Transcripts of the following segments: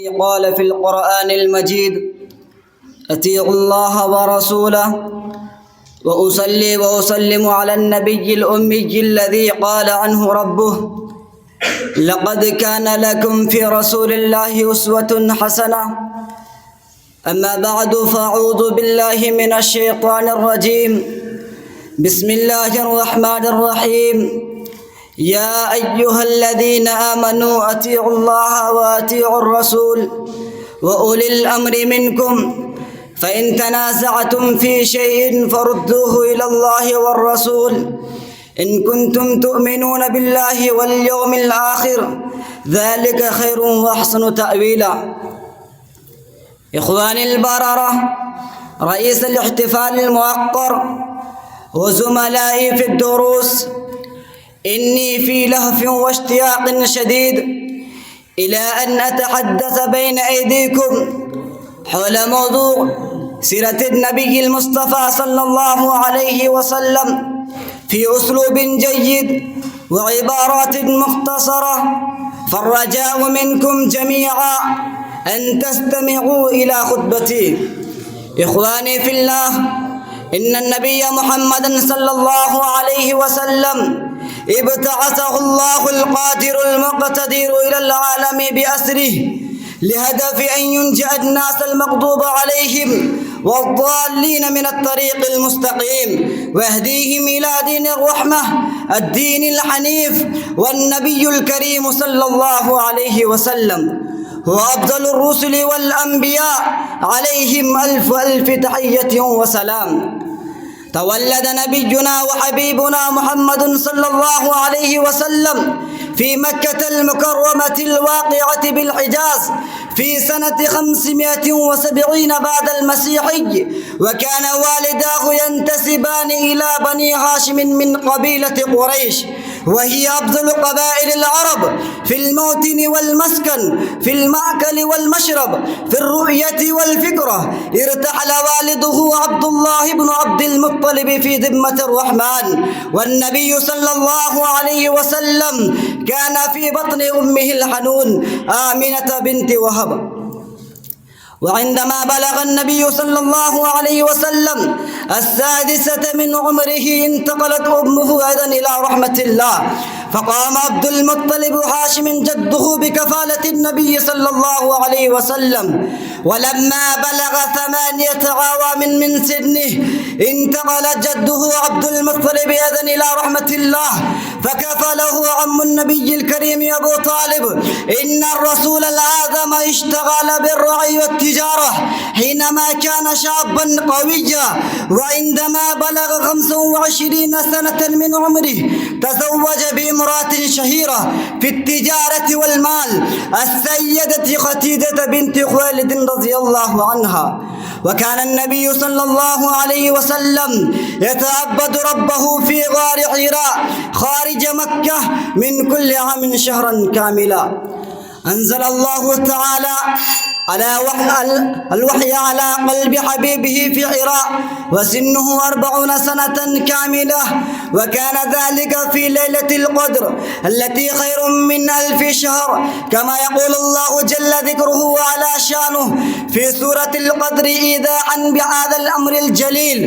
قال في القرآن المجيد: أطيعوا الله ورسوله. وأصلي وأسلم على النبي الأمي الذي قال عنه ربه: لقد كان لكم في رسول الله أسوة حسنة. أما بعد، فأعوذ بالله من الشيطان الرجيم. بسم الله الرحمن الرحيم. يا أيها الذين آمنوا أطيعوا الله وأطيعوا الرسول وأولي الأمر منكم، فإن تنازعتم في شيء فردوه إلى الله والرسول إن كنتم تؤمنون بالله واليوم الآخر، ذلك خير وأحسن تأويلا. إخواني البررة، رئيس الاحتفال الموقر وزملائي في الدروس، إني في لهف واشتياق شديد إلى أن أتحدث بين أيديكم حول موضوع سيرة النبي المصطفى صلى الله عليه وسلم في أسلوب جيد وعبارات مختصرة، فالرجاء منكم جميعا أن تستمعوا إلى خطبتي. إخواني في الله، إن النبي محمد صلى الله عليه وسلم ابتعثه الله القادر المقتدر إلى العالم بأسره لهدف أن ينجي الناس المغضوب عليهم والضالين من الطريق المستقيم، ويهديهم إلى دين الرحمة الدين الحنيف. والنبي الكريم صلى الله عليه وسلم هو أفضل الرسل والأنبياء عليهم ألف ألف تحية وسلام. تولد نبينا وحبيبنا محمد صلى الله عليه وسلم في مكة المكرمة الواقعة بالحجاز في سنة 570 بعد المسيحي، وكان والداه ينتسبان إلى بني هاشم من قبيلة قريش، وهي أفضل قبائل العرب في الموطن والمسكن، في المأكل والمشرب، في الرؤية والفكرة. ارتحل والده عبد الله بن عبد المطلب في ذمة الرحمن، والنبي صلى الله عليه وسلم كان في بطن أمه الحنون آمنة بنت وهب. وعندما بلغ النبي صلى الله عليه وسلم 6 من عمره انتقلت أمه أيضا إلى رحمة الله، فقام عبد المطلب هاشم جده بكفالة النبي صلى الله عليه وسلم. ولما بلغ 8 أعوام من سنه انتقل جده عبد المطلب أيضا إلى رحمة الله، فكفله عم النبي الكريم أبو طالب. إن الرسول الأعظم اشتغل بالرعي والتجارة حينما كان شابا قويا، وعندما بلغ 25 سنة من عمره تزوج بامرأة شهيرة في التجارة والمال، السيدة خديجة بنت خويلد رضي الله عنها. وكان النبي صلى الله عليه وسلم يتعبد ربه في غار حراء خارج مكة من كل عام شهرا كاملا. أنزل الله تعالى الوحي على قلب حبيبه في حراء وسنه 40 سنة كاملة، وكان ذلك في ليلة القدر التي خير من 1000 شهر، كما يقول الله جل ذكره وعلى شانه في سورة القدر إيذاعا بهذا الأمر الجليل: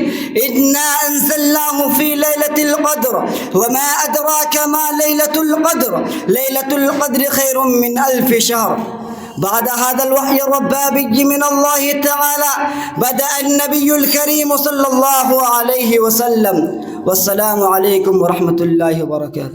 إنا أنزلناه في ليلة القدر وما أدراك ما ليلة القدر، ليلة القدر خير من 1000 شهر. بعد هذا الوحي الرباني من الله تعالى بدأ النبي الكريم صلى الله عليه وسلم. والسلام عليكم ورحمة الله وبركاته.